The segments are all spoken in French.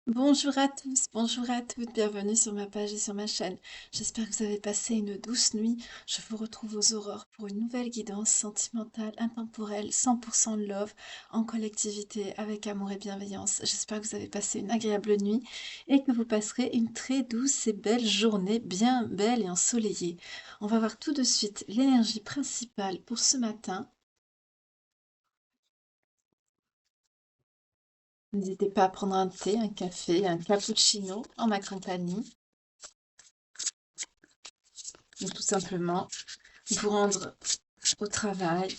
Bonjour à tous, bonjour à toutes, bienvenue sur ma page et sur ma chaîne. J'espère que vous avez passé une douce nuit. Je vous retrouve aux aurores pour une nouvelle guidance sentimentale, intemporelle, 100% love, en collectivité, avec amour et bienveillance. J'espère que vous avez passé une agréable nuit et que vous passerez une très douce et belle journée, bien belle et ensoleillée. On va voir tout de suite l'énergie principale pour ce matin. N'hésitez pas à prendre un thé, un café, un cappuccino en ma compagnie. Ou tout simplement vous rendre au travail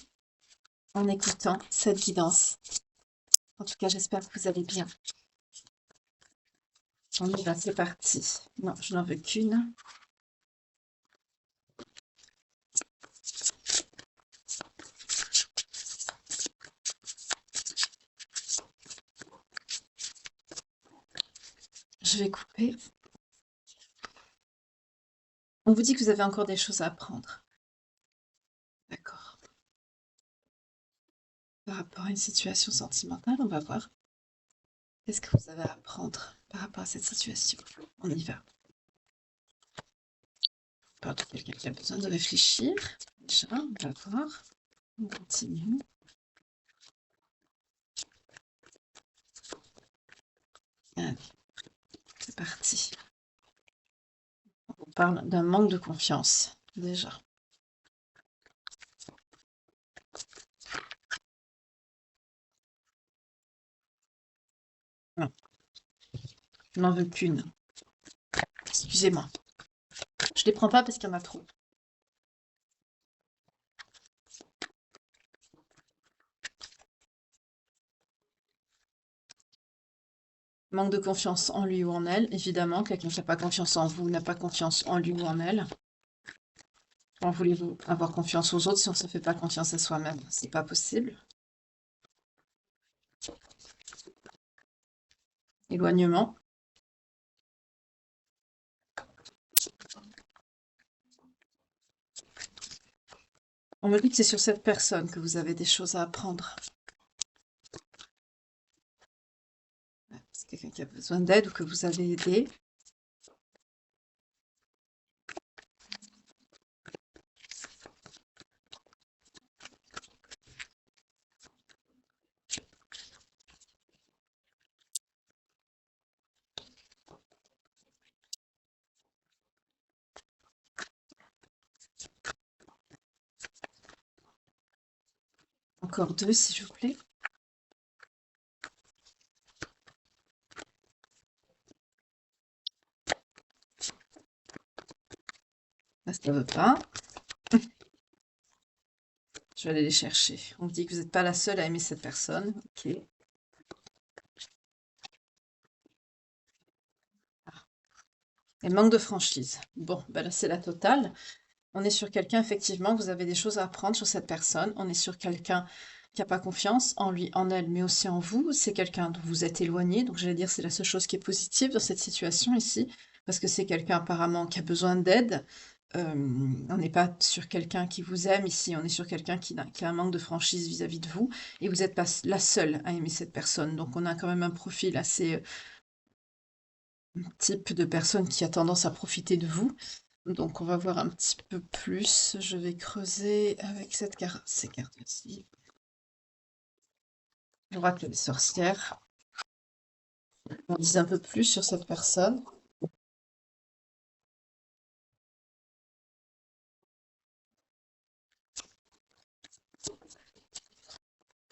en écoutant cette guidance. En tout cas, j'espère que vous allez bien. On y va, c'est parti. Non, je n'en veux qu'une. Je vais couper. On vous dit que vous avez encore des choses à apprendre. D'accord. Par rapport à une situation sentimentale, on va voir. Qu'est-ce que vous avez à apprendre par rapport à cette situation? On y va. On parle de quelqu'un qui a besoin de réfléchir. Déjà, on va voir. On continue. Allez, c'est parti. On parle d'un manque de confiance, déjà. Non, je n'en veux qu'une. Excusez-moi. Je les prends pas parce qu'il y en a trop. Manque de confiance en lui ou en elle, évidemment. Quelqu'un qui n'a pas confiance en vous n'a pas confiance en lui ou en elle. Comment voulez-vous avoir confiance aux autres si on ne se fait pas confiance à soi-même? C'est pas possible. Éloignement. On me dit que c'est sur cette personne que vous avez des choses à apprendre. C'est quelqu'un qui a besoin d'aide ou que vous avez aidé. Encore deux, s'il vous plaît. Là, ça ne veut pas. Je vais aller les chercher. On me dit que vous n'êtes pas la seule à aimer cette personne. Ok. Et manque de franchise. Bon, ben là, c'est la totale. On est sur quelqu'un, effectivement, vous avez des choses à apprendre sur cette personne. On est sur quelqu'un qui n'a pas confiance en lui, en elle, mais aussi en vous. C'est quelqu'un dont vous êtes éloigné. Donc, j'allais dire, c'est la seule chose qui est positive dans cette situation ici, parce que c'est quelqu'un apparemment qui a besoin d'aide. On n'est pas sur quelqu'un qui vous aime ici, on est sur quelqu'un qui a un manque de franchise vis-à-vis de vous, et vous n'êtes pas la seule à aimer cette personne. Donc, on a quand même un profil assez type de personne qui a tendance à profiter de vous. Donc on va voir un petit peu plus. Je vais creuser avec ces cartes-ci. Je vois que les sorcières en disent un peu plus sur cette personne.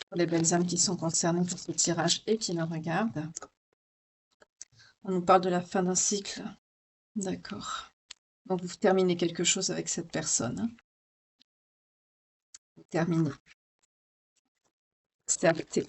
Pour les belles âmes qui sont concernées par ce tirage et qui me regardent. On nous parle de la fin d'un cycle. D'accord. Donc vous terminez quelque chose avec cette personne. Hein. Vous terminez. C'est acté.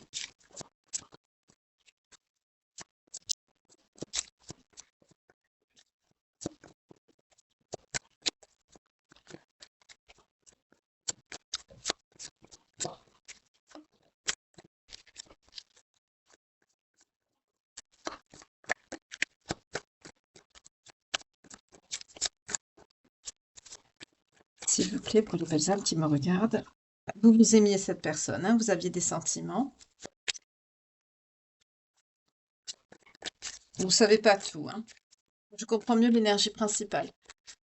S'il vous plaît, pour les belles âmes qui me regardent. Vous aimiez cette personne, hein, vous aviez des sentiments. Vous savez pas tout, hein. Je comprends mieux l'énergie principale.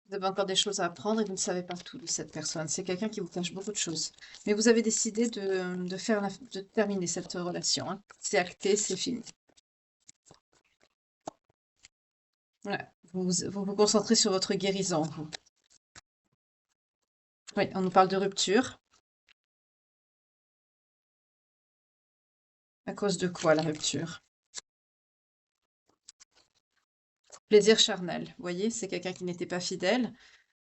Vous avez encore des choses à apprendre et vous ne savez pas tout de cette personne. C'est quelqu'un qui vous cache beaucoup de choses. Mais vous avez décidé de terminer cette relation, hein. C'est acté, c'est fini. Ouais. Vous vous concentrez sur votre guérison, vous. Oui, on nous parle de rupture. À cause de quoi, la rupture? Plaisir charnel. Vous voyez, c'est quelqu'un qui n'était pas fidèle.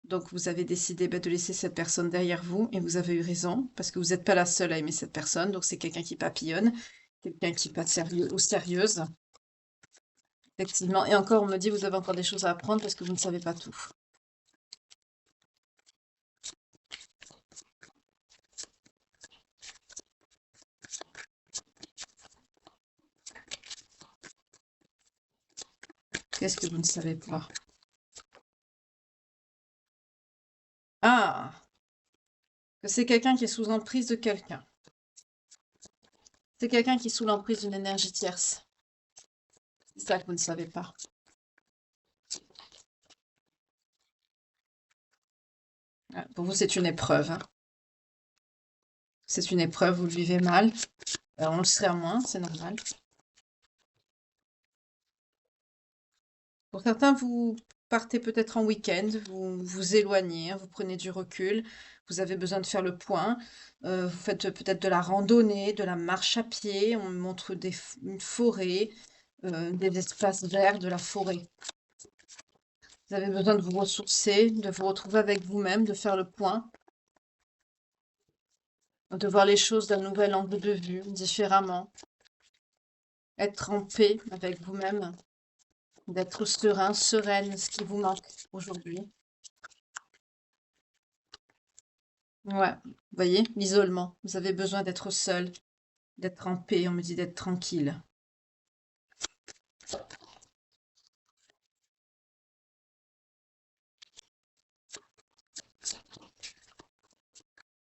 Donc, vous avez décidé de laisser cette personne derrière vous et vous avez eu raison parce que vous n'êtes pas la seule à aimer cette personne. Donc, c'est quelqu'un qui papillonne, quelqu'un qui n'est pas sérieux ou sérieuse. Effectivement. Et encore, on me dit, vous avez encore des choses à apprendre parce que vous ne savez pas tout. Qu'est-ce que vous ne savez pas? Ah, que c'est quelqu'un qui est sous emprise de quelqu'un. C'est quelqu'un qui est sous l'emprise d'une énergie tierce. C'est ça que vous ne savez pas. Ouais, pour vous, c'est une épreuve, hein. C'est une épreuve, vous le vivez mal. On le serait à moins, c'est normal. Pour certains, vous partez peut-être en week-end, vous vous éloignez, hein, vous prenez du recul, vous avez besoin de faire le point, vous faites peut-être de la randonnée, de la marche à pied, on montre une forêt, des espaces verts de la forêt. Vous avez besoin de vous ressourcer, de vous retrouver avec vous-même, de faire le point, de voir les choses d'un nouvel angle de vue, différemment, être en paix avec vous-même, d'être serein, sereine, ce qui vous manque aujourd'hui. Ouais, vous voyez, l'isolement. Vous avez besoin d'être seul, d'être en paix, on me dit d'être tranquille.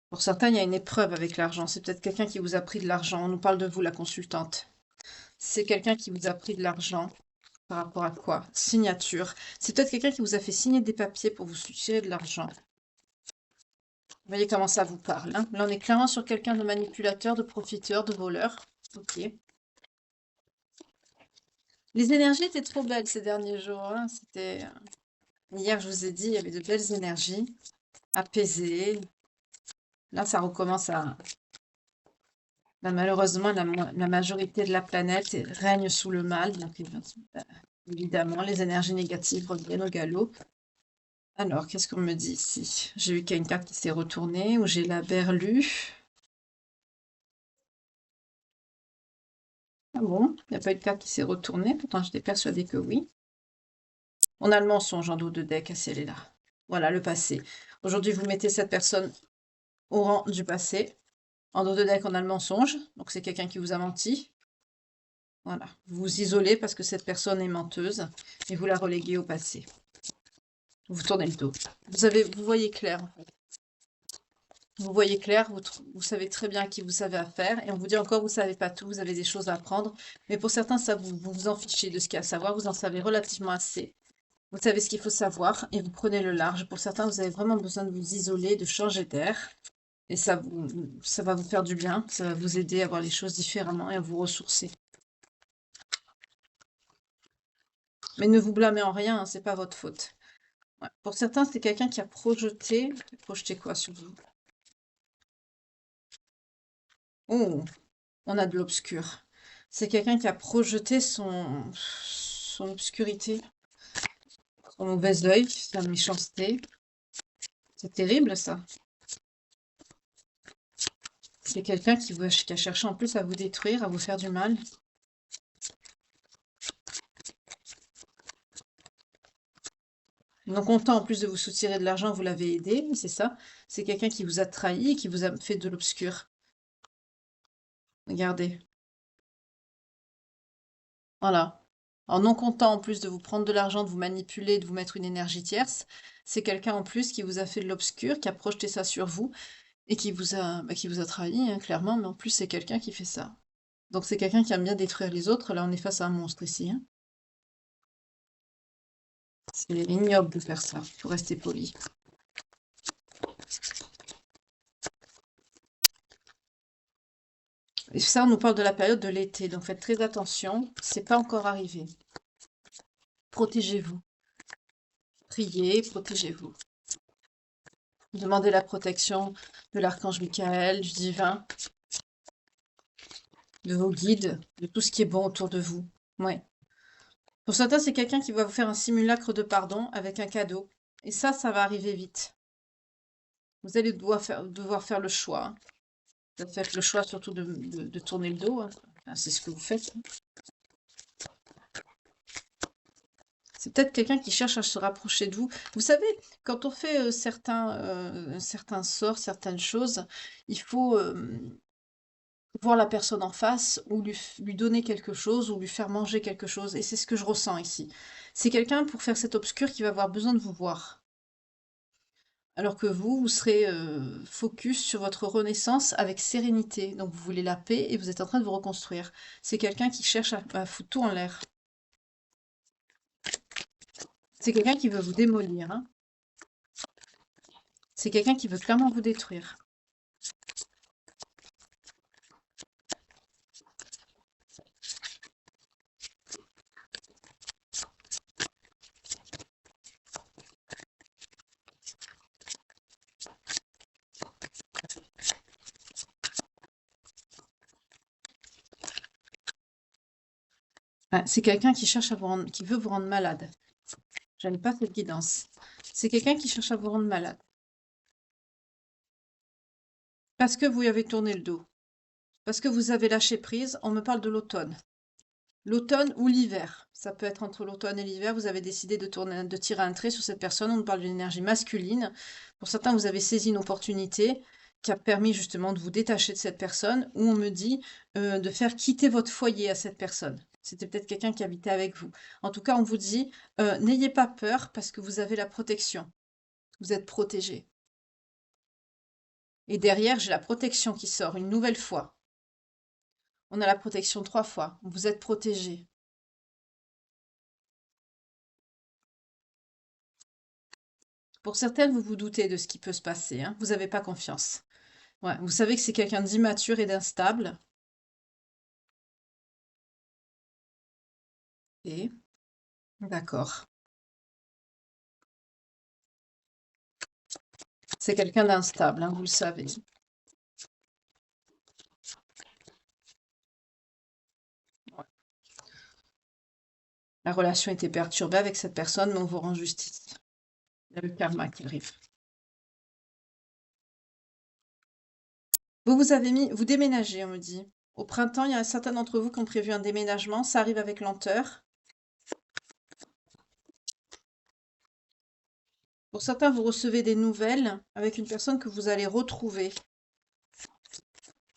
Pour certains, il y a une épreuve avec l'argent. C'est peut-être quelqu'un qui vous a pris de l'argent. On nous parle de vous, la consultante. C'est quelqu'un qui vous a pris de l'argent. Par rapport à quoi? Signature. C'est peut-être quelqu'un qui vous a fait signer des papiers pour vous soutirer de l'argent. Vous voyez comment ça vous parle, hein? Là, on est clairement sur quelqu'un de manipulateur, de profiteur, de voleur. Ok. Les énergies étaient trop belles ces derniers jours, hein. C'était... Hier, je vous ai dit, il y avait de belles énergies, apaisées. Là, ça recommence à... Là, malheureusement, la majorité de la planète règne sous le mal. Donc, évidemment, les énergies négatives reviennent au galop. Alors, qu'est-ce qu'on me dit ici? J'ai eu qu'il y a une carte qui s'est retournée, ou j'ai la berlue. Ah bon? Il n'y a pas eu de carte qui s'est retournée, pourtant j'étais persuadée que oui. On a le mensonge en dos de deck, ah, si elle est là. Voilà, le passé. Aujourd'hui, vous mettez cette personne au rang du passé. En dos de deck, on a le mensonge, donc c'est quelqu'un qui vous a menti. Voilà, vous vous isolez parce que cette personne est menteuse et vous la reléguez au passé. Vous tournez le dos. Vous voyez clair, en fait. Vous voyez clair, vous savez très bien à qui vous avez affaire, et on vous dit encore, vous savez pas tout, vous avez des choses à apprendre, mais pour certains, ça vous vous en fichez de ce qu'il y a à savoir, vous en savez relativement assez. Vous savez ce qu'il faut savoir, et vous prenez le large. Pour certains, vous avez vraiment besoin de vous isoler, de changer d'air, et ça va vous faire du bien, ça va vous aider à voir les choses différemment et à vous ressourcer. Mais ne vous blâmez en rien, hein, c'est pas votre faute. Ouais. Pour certains, c'est quelqu'un qui a projeté quoi sur vous? Oh, on a de l'obscur. C'est quelqu'un qui a projeté son obscurité, son mauvais œil, sa méchanceté. C'est terrible, ça. C'est quelqu'un qui a cherché en plus à vous détruire, à vous faire du mal. Non content en plus de vous soutirer de l'argent, vous l'avez aidé, c'est ça. C'est quelqu'un qui vous a trahi et qui vous a fait de l'obscur. Regardez. Voilà. En non content en plus de vous prendre de l'argent, de vous manipuler, de vous mettre une énergie tierce, c'est quelqu'un en plus qui vous a fait de l'obscur, qui a projeté ça sur vous et qui vous a trahi, hein, clairement, mais en plus c'est quelqu'un qui fait ça. Donc c'est quelqu'un qui aime bien détruire les autres. Là, on est face à un monstre ici, hein. C'est ignoble de faire ça, il faut rester poli. Et ça, on nous parle de la période de l'été, donc faites très attention, c'est pas encore arrivé. Protégez-vous. Priez, protégez-vous. Demandez la protection de l'archange Michael, du divin, de vos guides, de tout ce qui est bon autour de vous. Ouais. Pour certains, c'est quelqu'un qui va vous faire un simulacre de pardon avec un cadeau. Et ça va arriver vite. Vous allez devoir faire le choix. Vous faites le choix surtout de tourner le dos. Hein. Enfin, c'est ce que vous faites. C'est peut-être quelqu'un qui cherche à se rapprocher de vous. Vous savez, quand on fait certains sorts, certaines choses, il faut voir la personne en face ou lui donner quelque chose ou lui faire manger quelque chose. Et c'est ce que je ressens ici. C'est quelqu'un, pour faire cet obscur, qui va avoir besoin de vous voir. Alors que vous serez focus sur votre renaissance avec sérénité. Donc vous voulez la paix et vous êtes en train de vous reconstruire. C'est quelqu'un qui cherche à foutre tout en l'air. C'est quelqu'un qui veut vous démolir. Hein. C'est quelqu'un qui veut clairement vous détruire. Ah, c'est quelqu'un qui cherche qui veut vous rendre malade. J'aime pas cette guidance. C'est quelqu'un qui cherche à vous rendre malade. Parce que vous lui avez tourné le dos. Parce que vous avez lâché prise. On me parle de l'automne. L'automne ou l'hiver. Ça peut être entre l'automne et l'hiver. Vous avez décidé de tirer un trait sur cette personne. On me parle d'une énergie masculine. Pour certains, vous avez saisi une opportunité qui a permis justement de vous détacher de cette personne. Ou on me dit de faire quitter votre foyer à cette personne. C'était peut-être quelqu'un qui habitait avec vous. En tout cas, on vous dit, n'ayez pas peur parce que vous avez la protection. Vous êtes protégé. Et derrière, j'ai la protection qui sort une nouvelle fois. On a la protection 3 fois. Vous êtes protégé. Pour certaines, vous vous doutez de ce qui peut se passer. Hein. Vous n'avez pas confiance. Ouais, vous savez que c'est quelqu'un d'immature et d'instable. Et d'accord. C'est quelqu'un d'instable, hein, vous le savez. Ouais. La relation était perturbée avec cette personne, mais on vous rend justice. Il y a le karma qui arrive. Vous déménagez, on me dit. Au printemps, il y a certains d'entre vous qui ont prévu un déménagement. Ça arrive avec lenteur. Pour certains, vous recevez des nouvelles avec une personne que vous allez retrouver.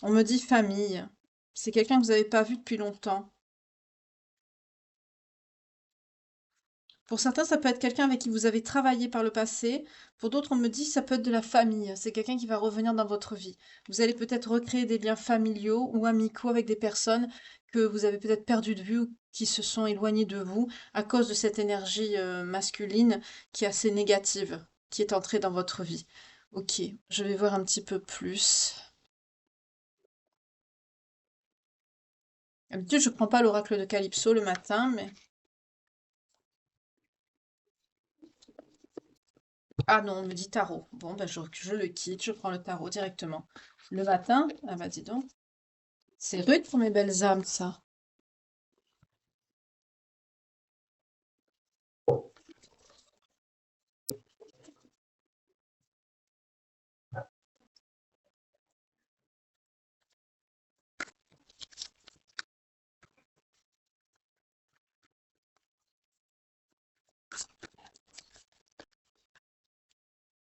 On me dit famille. C'est quelqu'un que vous n'avez pas vu depuis longtemps. Pour certains, ça peut être quelqu'un avec qui vous avez travaillé par le passé. Pour d'autres, on me dit ça peut être de la famille. C'est quelqu'un qui va revenir dans votre vie. Vous allez peut-être recréer des liens familiaux ou amicaux avec des personnes que vous avez peut-être perdues de vue ou qui se sont éloignées de vous à cause de cette énergie masculine qui est assez négative, qui est entrée dans votre vie. Ok, je vais voir un petit peu plus. D'habitude, je prends pas l'oracle de Calypso le matin, mais... Ah non, on me dit tarot. Bon, ben je le quitte, je prends le tarot directement. Le matin? Ah bah dis donc. C'est rude pour mes belles âmes, ça.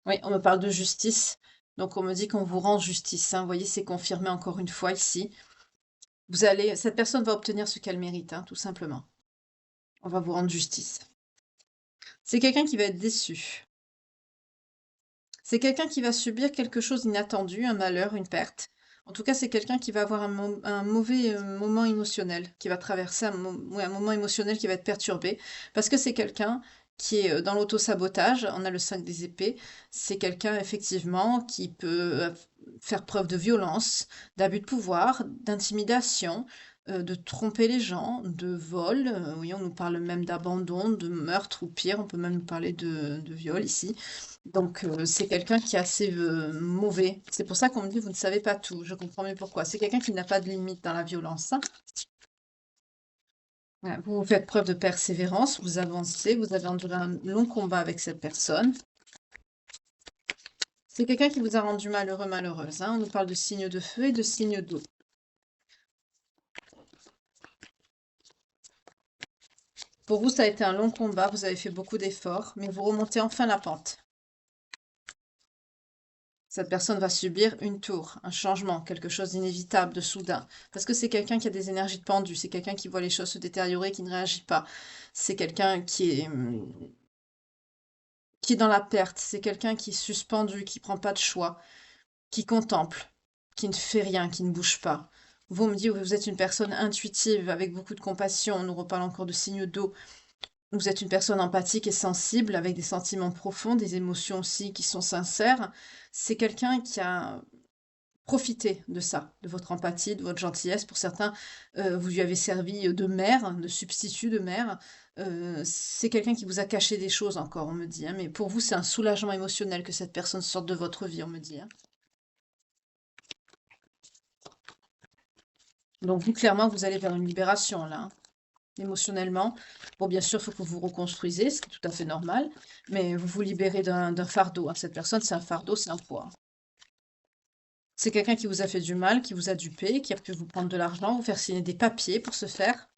Oui, on me parle de justice. Donc on me dit qu'on vous rend justice. Hein. Vous voyez, c'est confirmé encore une fois ici. Cette personne va obtenir ce qu'elle mérite, hein, tout simplement. On va vous rendre justice. C'est quelqu'un qui va être déçu. C'est quelqu'un qui va subir quelque chose d'inattendu, un malheur, une perte. En tout cas, c'est quelqu'un qui va avoir un mauvais moment émotionnel, qui va traverser un moment émotionnel qui va être perturbé, parce que c'est quelqu'un qui est dans l'auto-sabotage. On a le 5 des épées. C'est quelqu'un, effectivement, qui peut faire preuve de violence, d'abus de pouvoir, d'intimidation, de tromper les gens, de vol. Oui, on nous parle même d'abandon, de meurtre ou pire. On peut même nous parler de viol ici. Donc, c'est quelqu'un qui est assez mauvais. C'est pour ça qu'on me dit, vous ne savez pas tout. Je comprends mieux pourquoi. C'est quelqu'un qui n'a pas de limite dans la violence, hein. Ouais, vous faites preuve de persévérance, vous avancez, vous avez enduré un long combat avec cette personne. C'est quelqu'un qui vous a rendu malheureux, malheureuse, hein. On nous parle de signes de feu et de signes d'eau. Pour vous, ça a été un long combat, vous avez fait beaucoup d'efforts, mais vous remontez enfin la pente. Cette personne va subir une tour, un changement, quelque chose d'inévitable, de soudain. Parce que c'est quelqu'un qui a des énergies de pendu, c'est quelqu'un qui voit les choses se détériorer, qui ne réagit pas. C'est quelqu'un qui est dans la perte, c'est quelqu'un qui est suspendu, qui prend pas de choix, qui contemple, qui ne fait rien, qui ne bouge pas. Vous me dites que vous êtes une personne intuitive, avec beaucoup de compassion, on nous reparle encore de signes d'eau. Vous êtes une personne empathique et sensible, avec des sentiments profonds, des émotions aussi qui sont sincères. C'est quelqu'un qui a profité de ça, de votre empathie, de votre gentillesse. Pour certains, vous lui avez servi de mère, de substitut de mère. C'est quelqu'un qui vous a caché des choses encore, on me dit, hein, mais pour vous, c'est un soulagement émotionnel que cette personne sorte de votre vie, on me dit, hein. Donc vous, clairement, vous allez vers une libération, là, hein, émotionnellement. Bon, bien sûr, il faut que vous vous reconstruisez, ce qui est tout à fait normal, mais vous vous libérez d'un fardeau, hein. Cette personne, c'est un fardeau, c'est un poids. C'est quelqu'un qui vous a fait du mal, qui vous a dupé, qui a pu vous prendre de l'argent, vous faire signer des papiers pour ce faire.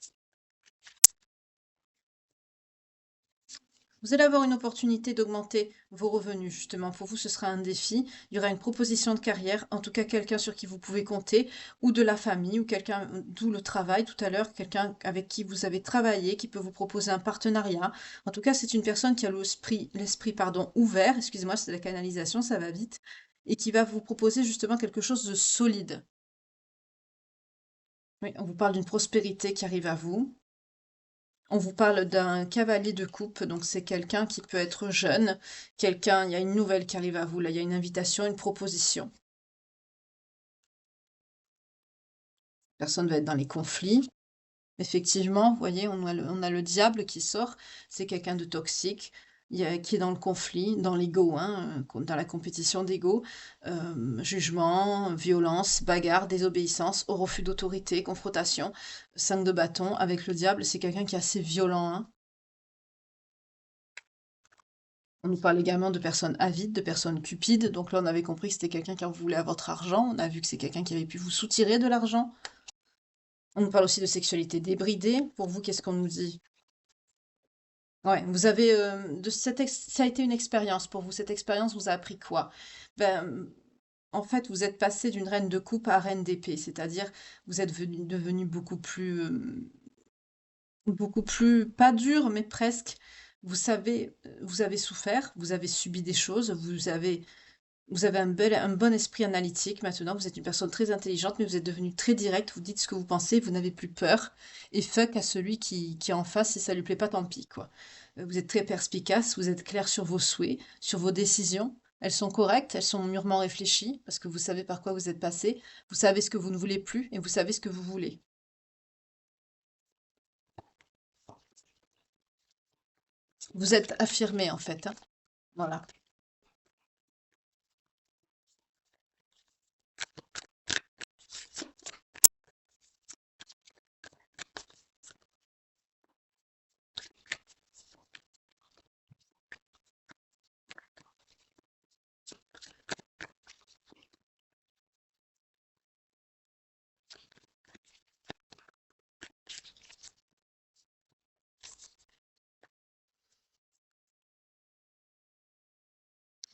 Vous allez avoir une opportunité d'augmenter vos revenus, justement. Pour vous, ce sera un défi. Il y aura une proposition de carrière, en tout cas quelqu'un sur qui vous pouvez compter, ou de la famille, ou quelqu'un, d'où le travail tout à l'heure, quelqu'un avec qui vous avez travaillé, qui peut vous proposer un partenariat. En tout cas, c'est une personne qui a l'esprit, pardon, ouvert, excusez-moi, c'est la canalisation, ça va vite, et qui va vous proposer justement quelque chose de solide. Oui, on vous parle d'une prospérité qui arrive à vous. On vous parle d'un cavalier de coupe, donc c'est quelqu'un qui peut être jeune, quelqu'un, il y a une nouvelle qui arrive à vous, là, il y a une invitation, une proposition. Personne va être dans les conflits. Effectivement, vous voyez, on a le diable qui sort, c'est quelqu'un de toxique, qui est dans le conflit, dans l'ego, hein, dans la compétition d'ego, jugement, violence, bagarre, désobéissance, au refus d'autorité, confrontation, 5 de bâton. Avec le diable, c'est quelqu'un qui est assez violent, hein. On nous parle également de personnes avides, de personnes cupides. Donc là, on avait compris que c'était quelqu'un qui en voulait à votre argent. On a vu que c'est quelqu'un qui avait pu vous soutirer de l'argent. On nous parle aussi de sexualité débridée. Pour vous, qu'est-ce qu'on nous dit? Ouais, vous avez ça a été une expérience pour vous. Cette expérience vous a appris quoi? Ben, en fait, vous êtes passé d'une reine de coupe à reine d'épée, c'est-à-dire vous êtes devenu beaucoup plus, pas dur, mais presque. Vous savez, vous avez souffert, vous avez subi des choses, vous avez un bon esprit analytique maintenant, vous êtes une personne très intelligente, mais vous êtes devenu très direct, vous dites ce que vous pensez, vous n'avez plus peur. Et fuck à celui qui est en face, si ça lui plaît pas, tant pis, quoi. Vous êtes très perspicace, vous êtes clair sur vos souhaits, sur vos décisions. Elles sont correctes, elles sont mûrement réfléchies, parce que vous savez par quoi vous êtes passé, vous savez ce que vous ne voulez plus, et vous savez ce que vous voulez. Vous êtes affirmé, en fait, hein. Voilà.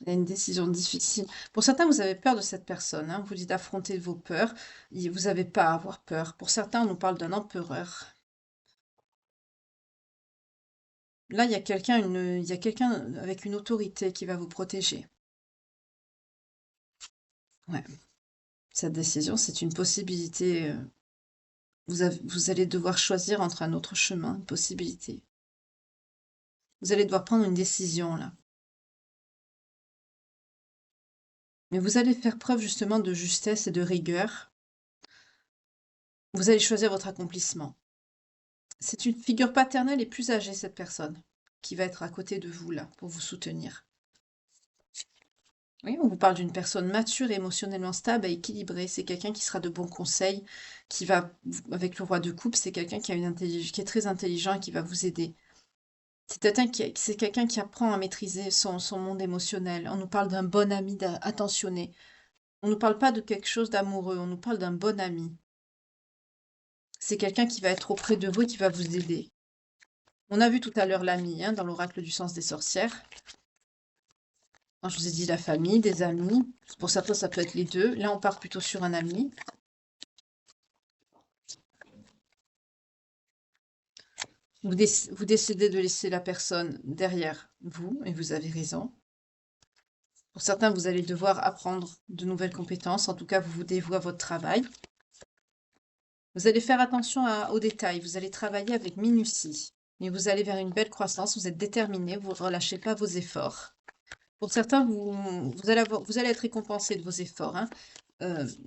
Il y a une décision difficile. Pour certains, vous avez peur de cette personne, hein. Vous dites d'affronter vos peurs. Vous n'avez pas à avoir peur. Pour certains, on nous parle d'un empereur. Là, il y a quelqu'un avec une autorité qui va vous protéger. Ouais. Cette décision, c'est une possibilité. Vous allez devoir choisir entre un autre chemin, une possibilité. Vous allez devoir prendre une décision là. Mais vous allez faire preuve justement de justesse et de rigueur. Vous allez choisir votre accomplissement. C'est une figure paternelle et plus âgée, cette personne, qui va être à côté de vous là, pour vous soutenir. Oui, on vous parle d'une personne mature, émotionnellement stable et équilibrée. C'est quelqu'un qui sera de bons conseils, qui va, avec le roi de coupe, c'est quelqu'un qui a une intelligence, qui est très intelligent et qui va vous aider. C'est quelqu'un qui apprend à maîtriser son monde émotionnel. On nous parle d'un bon ami attentionné. On ne nous parle pas de quelque chose d'amoureux, on nous parle d'un bon ami. C'est quelqu'un qui va être auprès de vous et qui va vous aider. On a vu tout à l'heure l'ami, hein, dans l'oracle du sens des sorcières. Quand je vous ai dit la famille, des amis. Pour certains, ça peut être les deux. Là, on part plutôt sur un ami. Vous décidez de laisser la personne derrière vous, et vous avez raison. Pour certains, vous allez devoir apprendre de nouvelles compétences. En tout cas, vous vous dévouez à votre travail. Vous allez faire attention aux détails. Vous allez travailler avec minutie. Mais vous allez vers une belle croissance. Vous êtes déterminé. Vous ne relâchez pas vos efforts. Pour certains, vous allez être récompensé de vos efforts, hein.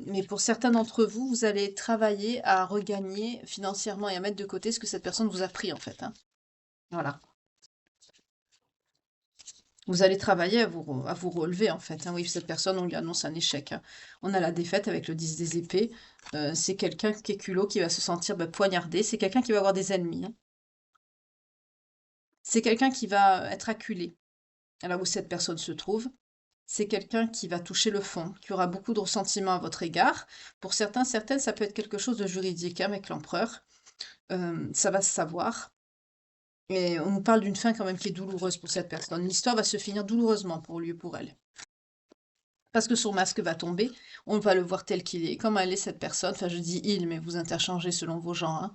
Mais pour certains d'entre vous, vous allez travailler à regagner financièrement et à mettre de côté ce que cette personne vous a pris, en fait, hein. Voilà. Vous allez travailler à vous relever, en fait, hein. Oui, cette personne, on lui annonce un échec, hein. On a la défaite avec le 10 des épées. C'est quelqu'un qui est culot, qui va se sentir poignardé. C'est quelqu'un qui va avoir des ennemis, hein. C'est quelqu'un qui va être acculé. Alors où cette personne se trouve, c'est quelqu'un qui va toucher le fond, qui aura beaucoup de ressentiments à votre égard. Pour certains, certaines, ça peut être quelque chose de juridique, hein, avec l'empereur. Ça va se savoir. Et on nous parle d'une fin quand même qui est douloureuse pour cette personne. L'histoire va se finir douloureusement pour lui et pour elle. Parce que son masque va tomber, on va le voir tel qu'il est. Comme elle est cette personne, enfin je dis il, mais vous interchangez selon vos genres,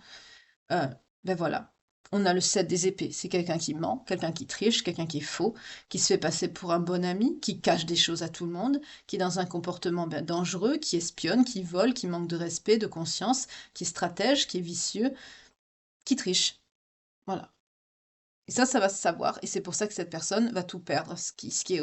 hein. Ben voilà. On a le 7 des épées. C'est quelqu'un qui ment, quelqu'un qui triche, quelqu'un qui est faux, qui se fait passer pour un bon ami, qui cache des choses à tout le monde, qui est dans un comportement dangereux, qui espionne, qui vole, qui manque de respect, de conscience, qui est stratège, qui est vicieux, qui triche. Voilà. Et ça va se savoir. Et c'est pour ça que cette personne va tout perdre. Ce qui est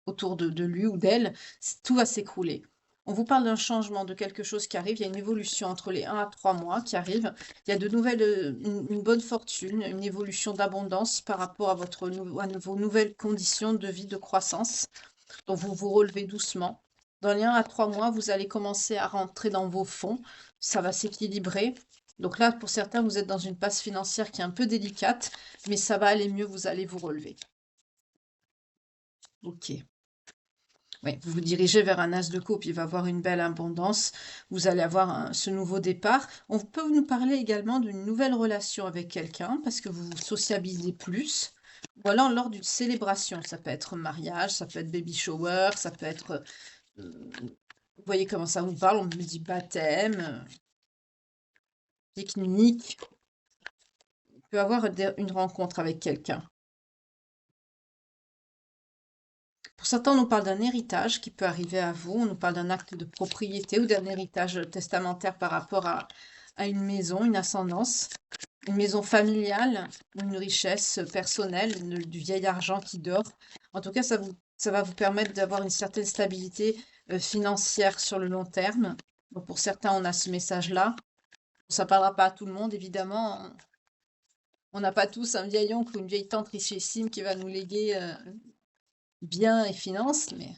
autour de lui ou d'elle, tout va s'écrouler. On vous parle d'un changement, de quelque chose qui arrive. Il y a une évolution entre les 1 à 3 mois qui arrive. Il y a de nouvelles, une bonne fortune, une évolution d'abondance par rapport à vos nouvelles conditions de vie, de croissance. Donc vous vous relevez doucement. Dans les 1 à 3 mois, vous allez commencer à rentrer dans vos fonds. Ça va s'équilibrer. Donc là, pour certains, vous êtes dans une passe financière qui est un peu délicate, mais ça va aller mieux, vous allez vous relever. Ok. Oui, vous vous dirigez vers un as de coupe, il va avoir une belle abondance, vous allez avoir ce nouveau départ. On peut nous parler également d'une nouvelle relation avec quelqu'un, parce que vous vous sociabilisez plus, ou alors lors d'une célébration, ça peut être mariage, ça peut être baby shower, ça peut être... vous voyez comment ça vous parle, on me dit baptême, pique-nique, on peut avoir une rencontre avec quelqu'un. Pour certains, on nous parle d'un héritage qui peut arriver à vous, on nous parle d'un acte de propriété ou d'un héritage testamentaire par rapport à une maison, une ascendance, une maison familiale, une richesse personnelle, du vieil argent qui dort. En tout cas, ça va vous permettre d'avoir une certaine stabilité financière sur le long terme. Donc pour certains, on a ce message-là. Ça ne parlera pas à tout le monde, évidemment. On n'a pas tous un vieil oncle ou une vieille tante richissime qui va nous léguer biens et finances, mais...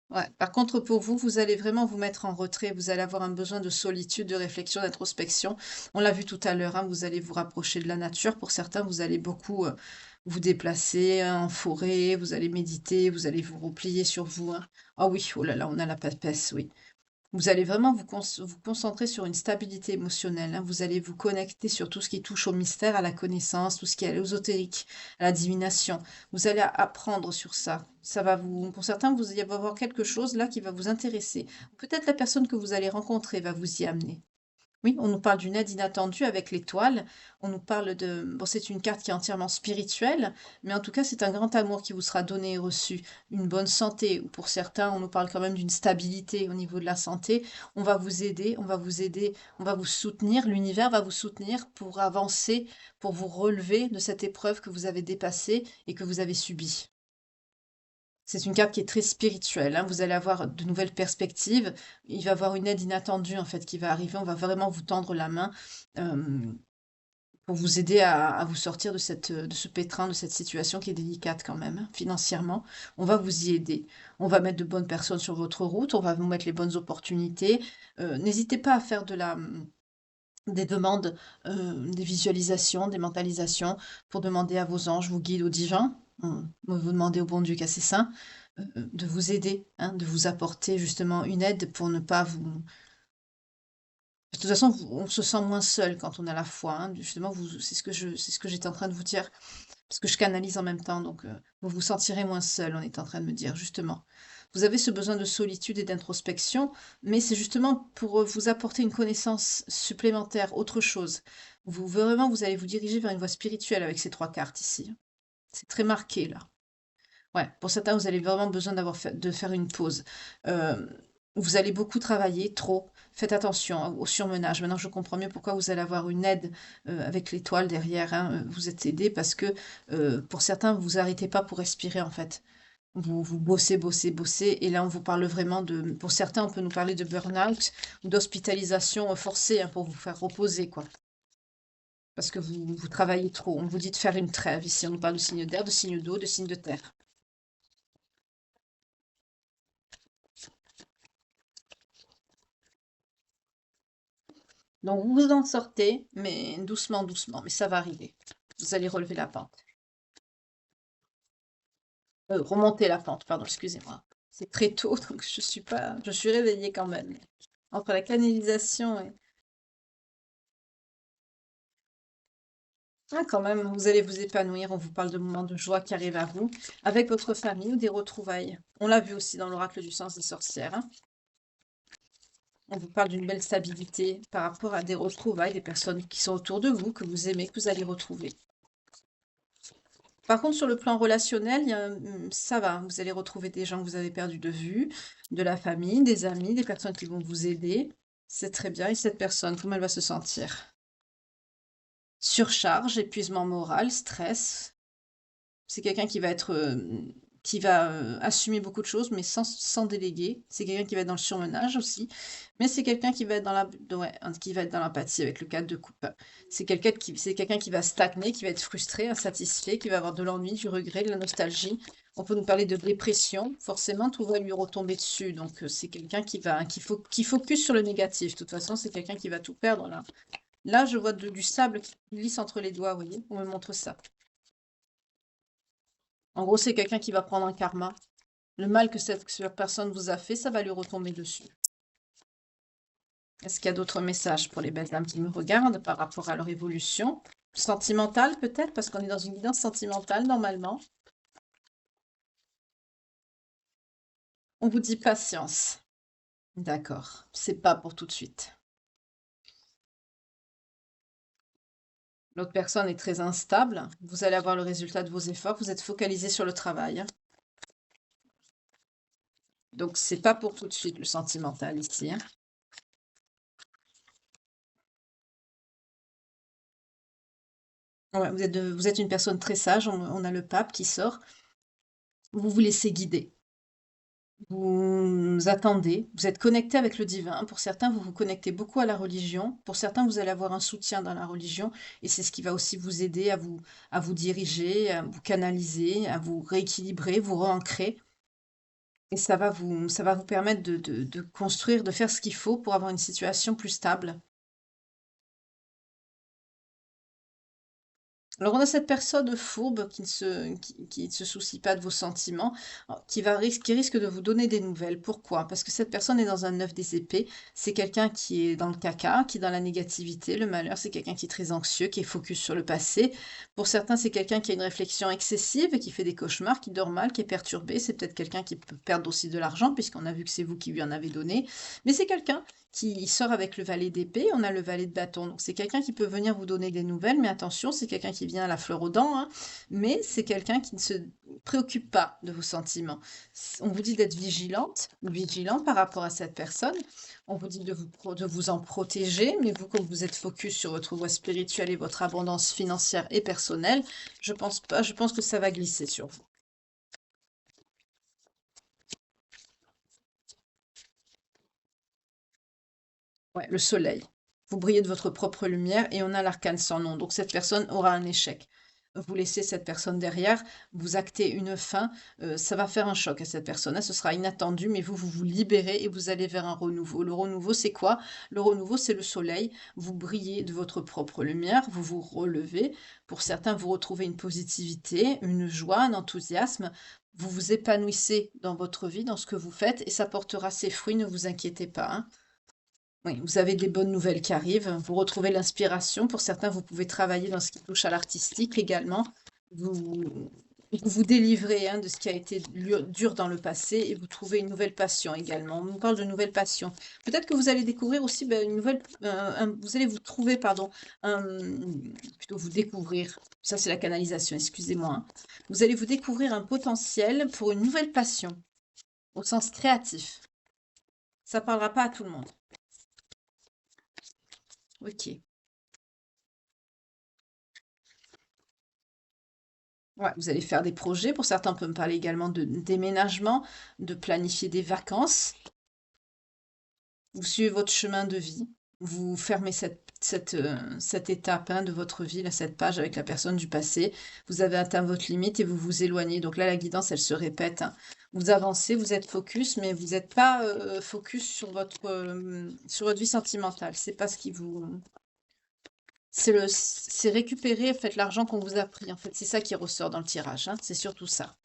Ouais. Par contre, pour vous, vous allez vraiment vous mettre en retrait. Vous allez avoir un besoin de solitude, de réflexion, d'introspection. On l'a vu tout à l'heure, hein, vous allez vous rapprocher de la nature. Pour certains, vous allez beaucoup vous déplacer hein, en forêt, vous allez méditer, vous allez vous replier sur vous, hein. Ah oui, oh là là, on a la papesse, oui. Vous allez vraiment vous concentrer sur une stabilité émotionnelle, hein. Vous allez vous connecter sur tout ce qui touche au mystère, à la connaissance, tout ce qui est à l'ésotérique, à la divination. Vous allez apprendre sur ça. Pour certains, vous allez avoir quelque chose là qui va vous intéresser. Peut-être la personne que vous allez rencontrer va vous y amener. Oui, on nous parle d'une aide inattendue avec l'étoile. On nous parle de bon, c'est une carte qui est entièrement spirituelle, mais en tout cas, c'est un grand amour qui vous sera donné et reçu. Une bonne santé, ou pour certains, on nous parle quand même d'une stabilité au niveau de la santé. On va vous aider, on va vous aider, on va vous soutenir. L'univers va vous soutenir pour avancer, pour vous relever de cette épreuve que vous avez dépassée et que vous avez subie. C'est une carte qui est très spirituelle, hein. Vous allez avoir de nouvelles perspectives. Il va y avoir une aide inattendue, en fait, qui va arriver. On va vraiment vous tendre la main, hem, pour vous aider à vous sortir de ce pétrin, de cette situation qui est délicate quand même, hein, financièrement. On va vous y aider. On va mettre de bonnes personnes sur votre route, on va vous mettre les bonnes opportunités. N'hésitez pas à faire des demandes, des visualisations, des mentalisations pour demander à vos anges, vos guides, au divin, vous demandez au bon Dieu qu'à ses saints, de vous aider, hein, de vous apporter justement une aide pour ne pas vous de toute façon, on se sent moins seul quand on a la foi, hein, justement, c'est ce que j'étais en train de vous dire, parce que je canalise en même temps, donc vous vous sentirez moins seul, on est en train de me dire, justement. Vous avez ce besoin de solitude et d'introspection, mais c'est justement pour vous apporter une connaissance supplémentaire, autre chose. Vraiment, vous allez vous diriger vers une voie spirituelle avec ces 3 cartes ici, hein. C'est très marqué là. Ouais, pour certains, vous avez vraiment besoin de faire une pause. Hem, vous allez beaucoup travailler, trop. Faites attention, hein, au surmenage. Maintenant, je comprends mieux pourquoi vous allez avoir une aide, avec l'étoile derrière, hein, vous êtes aidés parce que, pour certains, vous arrêtez pas pour respirer, en fait. Vous bossez, bossez, bossez et là, on vous parle vraiment de pour certains, on peut nous parler de burn-out ou d'hospitalisation, forcée, hein, pour vous faire reposer, quoi. Parce que vous travaillez trop. On vous dit de faire une trêve ici. On nous parle de signes d'air, de signes d'eau, de signes de terre. Donc vous vous en sortez, mais doucement, doucement, mais ça va arriver. Vous allez relever la pente. Remonter la pente, pardon, excusez-moi. C'est très tôt, donc je suis réveillée quand même. Entre la canalisation et... Ah, quand même, vous allez vous épanouir, on vous parle de moments de joie qui arrivent à vous, avec votre famille ou des retrouvailles. On l'a vu aussi dans l'oracle du sens des sorcières, hein. On vous parle d'une belle stabilité par rapport à des retrouvailles, des personnes qui sont autour de vous, que vous aimez, que vous allez retrouver. Par contre, sur le plan relationnel, ça va, vous allez retrouver des gens que vous avez perdus de vue, de la famille, des amis, des personnes qui vont vous aider. C'est très bien. Et cette personne, comment elle va se sentir? Surcharge, épuisement moral, stress. C'est quelqu'un qui va assumer beaucoup de choses, mais sans déléguer. C'est quelqu'un qui va être dans le surmenage aussi, mais c'est quelqu'un qui va être ouais, qui va être dans l'empathie avec le cadre de coupe. C'est quelqu'un qui va stagner, qui va être frustré, insatisfait, qui va avoir de l'ennui, du regret, de la nostalgie. On peut nous parler de dépression. Forcément, tout va lui retomber dessus. Donc, c'est quelqu'un qui focus sur le négatif. De toute façon, c'est quelqu'un qui va tout perdre là. Là, je vois du sable qui glisse entre les doigts, vous voyez? On me montre ça. En gros, c'est quelqu'un qui va prendre un karma. Le mal que cette personne vous a fait, ça va lui retomber dessus. Est-ce qu'il y a d'autres messages pour les belles dames qui me regardent par rapport à leur évolution? Sentimentale peut-être, parce qu'on est dans une guidance sentimentale normalement. On vous dit patience. D'accord, c'est pas pour tout de suite. L'autre personne est très instable. Vous allez avoir le résultat de vos efforts. Vous êtes focalisé sur le travail, hein. Donc, c'est pas pour tout de suite le sentimental ici, hein. Ouais, vous êtes une personne très sage. On a le pape qui sort. Vous vous laissez guider. Vous attendez, vous êtes connecté avec le divin. Pour certains, vous vous connectez beaucoup à la religion. Pour certains, vous allez avoir un soutien dans la religion et c'est ce qui va aussi vous aider à vous diriger, à vous canaliser, à vous rééquilibrer, vous re-ancrer. Et ça va vous permettre de construire, de faire ce qu'il faut pour avoir une situation plus stable. Alors, on a cette personne fourbe qui ne se soucie pas de vos sentiments, qui risque de vous donner des nouvelles. Pourquoi? Parce que cette personne est dans un neuf des épées. C'est quelqu'un qui est dans le caca, qui est dans la négativité, le malheur. C'est quelqu'un qui est très anxieux, qui est focus sur le passé. Pour certains, c'est quelqu'un qui a une réflexion excessive, qui fait des cauchemars, qui dort mal, qui est perturbé. C'est peut-être quelqu'un qui peut perdre aussi de l'argent, puisqu'on a vu que c'est vous qui lui en avez donné. Mais c'est quelqu'un qui sort avec le valet d'épée, on a le valet de bâton. Donc c'est quelqu'un qui peut venir vous donner des nouvelles, mais attention, c'est quelqu'un qui vient à la fleur aux dents, hein, mais c'est quelqu'un qui ne se préoccupe pas de vos sentiments. On vous dit d'être vigilante ou vigilant par rapport à cette personne. On vous dit de vous en protéger, mais vous, comme vous êtes focus sur votre voie spirituelle et votre abondance financière et personnelle, je pense pas, je pense que ça va glisser sur vous. Ouais, le soleil. Vous brillez de votre propre lumière et on a l'arcane sans nom. Donc cette personne aura un échec. Vous laissez cette personne derrière, vous actez une fin, ça va faire un choc à cette personne, hein, ce sera inattendu, mais vous vous libérez et vous allez vers un renouveau. Le renouveau, c'est quoi? Le renouveau, c'est le soleil. Vous brillez de votre propre lumière, vous vous relevez. Pour certains, vous retrouvez une positivité, une joie, un enthousiasme. Vous vous épanouissez dans votre vie, dans ce que vous faites, et ça portera ses fruits, ne vous inquiétez pas, hein. Oui, vous avez des bonnes nouvelles qui arrivent, vous retrouvez l'inspiration. Pour certains, vous pouvez travailler dans ce qui touche à l'artistique également. Vous vous délivrez, hein, de ce qui a été dur dans le passé et vous trouvez une nouvelle passion également. On nous parle de nouvelles passions. Peut-être que vous allez découvrir aussi ben, une nouvelle... vous allez vous trouver, pardon, plutôt vous découvrir. Ça, c'est la canalisation, excusez-moi, hein. Vous allez vous découvrir un potentiel pour une nouvelle passion, au sens créatif. Ça parlera pas à tout le monde. Ok. Ouais, vous allez faire des projets. Pour certains, on peut me parler également de déménagement, de planifier des vacances. Vous suivez votre chemin de vie. Vous fermez cette étape, hein, de votre vie, là, cette page avec la personne du passé. Vous avez atteint votre limite et vous vous éloignez. Donc là, la guidance, elle se répète, hein. Vous avancez, vous êtes focus, mais vous n'êtes pas focus sur votre vie sentimentale. C'est pas ce qui vous... C'est récupérer, en fait, l'argent qu'on vous a pris. En fait, c'est ça qui ressort dans le tirage, hein. C'est surtout ça.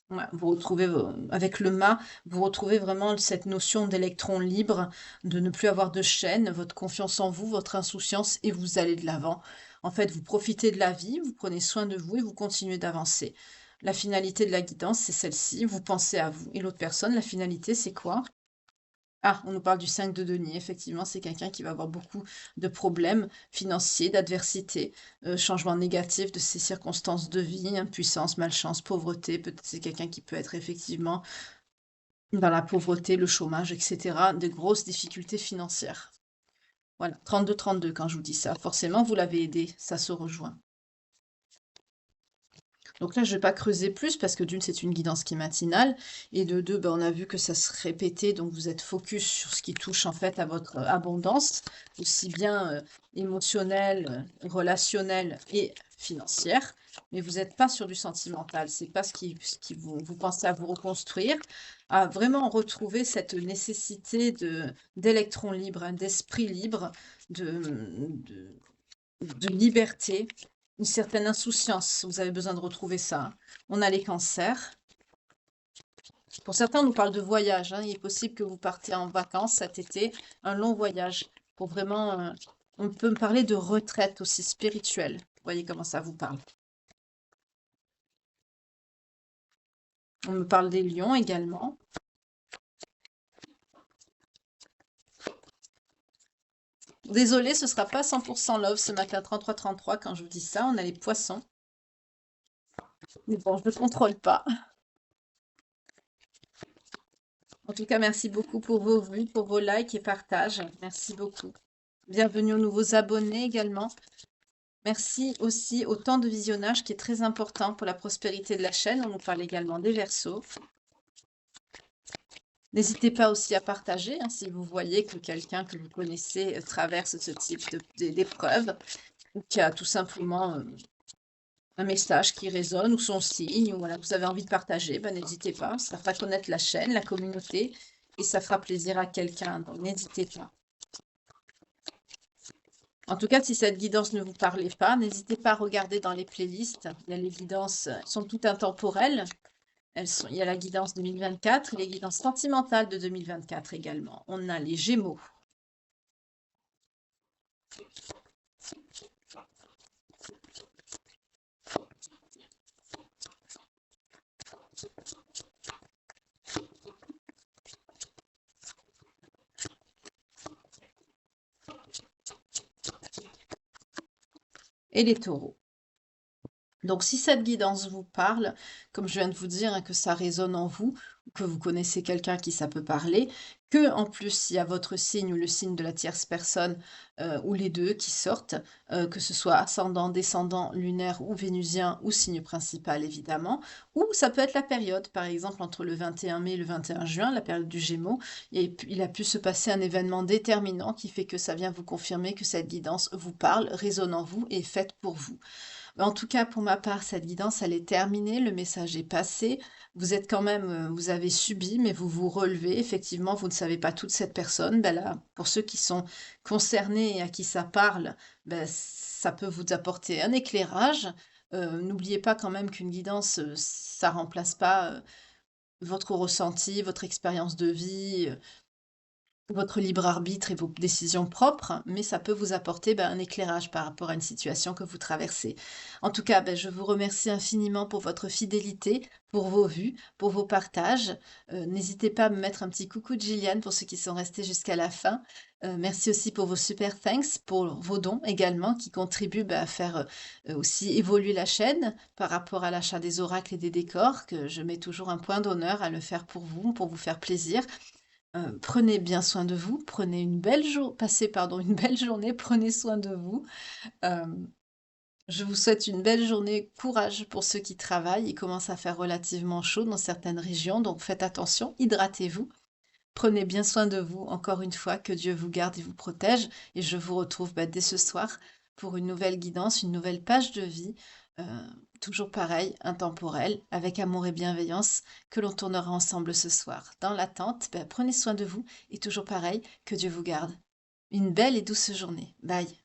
Ouais, vous retrouvez, avec le mât, vous retrouvez vraiment cette notion d'électron libre, de ne plus avoir de chaîne, votre confiance en vous, votre insouciance, et vous allez de l'avant. En fait, vous profitez de la vie, vous prenez soin de vous et vous continuez d'avancer. La finalité de la guidance, c'est celle-ci, vous pensez à vous. Et l'autre personne, la finalité, c'est quoi? Ah, on nous parle du 5 de denier. Effectivement, c'est quelqu'un qui va avoir beaucoup de problèmes financiers, d'adversité, changement négatif de ses circonstances de vie, impuissance, malchance, pauvreté. Peut-être c'est quelqu'un qui peut être effectivement dans la pauvreté, le chômage, etc. De grosses difficultés financières. Voilà, 32-32 quand je vous dis ça. Forcément, vous l'avez aidé, ça se rejoint. Donc là, je vais pas creuser plus parce que d'une, c'est une guidance qui est matinale et de deux, ben, on a vu que ça se répétait, donc vous êtes focus sur ce qui touche en fait à votre abondance, aussi bien émotionnelle, relationnelle et financière, mais vous n'êtes pas sur du sentimental, c'est pas ce qui vous pensez à vous reconstruire, à vraiment retrouver cette nécessité d'électrons libres, hein, d'esprit libre, de, de liberté, une certaine insouciance. Vous avez besoin de retrouver ça, hein. On a les cancers. Pour certains, on nous parle de voyage, hein. Il est possible que vous partez en vacances cet été, un long voyage, pour vraiment... on peut me parler de retraite aussi spirituelle. Vous voyez comment ça vous parle. On me parle des lions également. Désolée, ce sera pas 100% love ce matin 33-33 quand je vous dis ça. On a les poissons. Mais bon, je ne contrôle pas. En tout cas, merci beaucoup pour vos vues, pour vos likes et partages. Merci beaucoup. Bienvenue aux nouveaux abonnés également. Merci aussi au temps de visionnage qui est très important pour la prospérité de la chaîne. On nous parle également des Verseaux. N'hésitez pas aussi à partager, hein, si vous voyez que quelqu'un que vous connaissez traverse ce type d'épreuve ou qui a tout simplement un message qui résonne ou son signe, ou voilà, vous avez envie de partager, ben, n'hésitez pas. Ça fera connaître la chaîne, la communauté et ça fera plaisir à quelqu'un. Donc n'hésitez pas. En tout cas, si cette guidance ne vous parlait pas, n'hésitez pas à regarder dans les playlists. Il y a les guidances, elles sont toutes intemporelles. Il y a la guidance 2024 et les guidances sentimentales de 2024 également. On a les Gémeaux. et les taureaux. Donc si cette guidance vous parle, comme je viens de vous dire, hein, que ça résonne en vous, ou que vous connaissez quelqu'un qui ça peut parler, que en plus il y a votre signe ou le signe de la tierce personne, ou les 2 qui sortent, que ce soit ascendant, descendant, lunaire ou vénusien ou signe principal évidemment, ou ça peut être la période, par exemple entre le 21 mai et le 21 juin, la période du Gémeaux, il a pu se passer un événement déterminant qui fait que ça vient vous confirmer que cette guidance vous parle, résonne en vous et est faite pour vous. Bah, en tout cas, pour ma part, cette guidance, elle est terminée, le message est passé. Vous êtes quand même, vous avez subi, mais vous vous relevez. Effectivement, vous ne savez pas toute cette personne. Ben là, pour ceux qui sont concernés et à qui ça parle, ben, ça peut vous apporter un éclairage. N'oubliez pas quand même qu'une guidance, ça remplace pas, votre ressenti, votre expérience de vie, votre libre arbitre et vos décisions propres, mais ça peut vous apporter, un éclairage par rapport à une situation que vous traversez. En tout cas, je vous remercie infiniment pour votre fidélité, pour vos vues, pour vos partages. N'hésitez pas à me mettre un petit coucou de Gilliane pour ceux qui sont restés jusqu'à la fin. Merci aussi pour vos super thanks, pour vos dons également qui contribuent, à faire, aussi évoluer la chaîne par rapport à l'achat des oracles et des décors, que je mets toujours un point d'honneur à le faire pour vous faire plaisir. Prenez bien soin de vous, prenez une belle jour passez pardon, une belle journée, prenez soin de vous. Hem, je vous souhaite une belle journée, courage pour ceux qui travaillent. Il commence à faire relativement chaud dans certaines régions, donc faites attention, hydratez-vous. Prenez bien soin de vous, encore une fois, que Dieu vous garde et vous protège et je vous retrouve, dès ce soir pour une nouvelle guidance, une nouvelle page de vie, heu, toujours pareil, intemporelle, avec amour et bienveillance, que l'on tournera ensemble ce soir. Dans l'attente, prenez soin de vous et toujours pareil, que Dieu vous garde. Une belle et douce journée. Bye.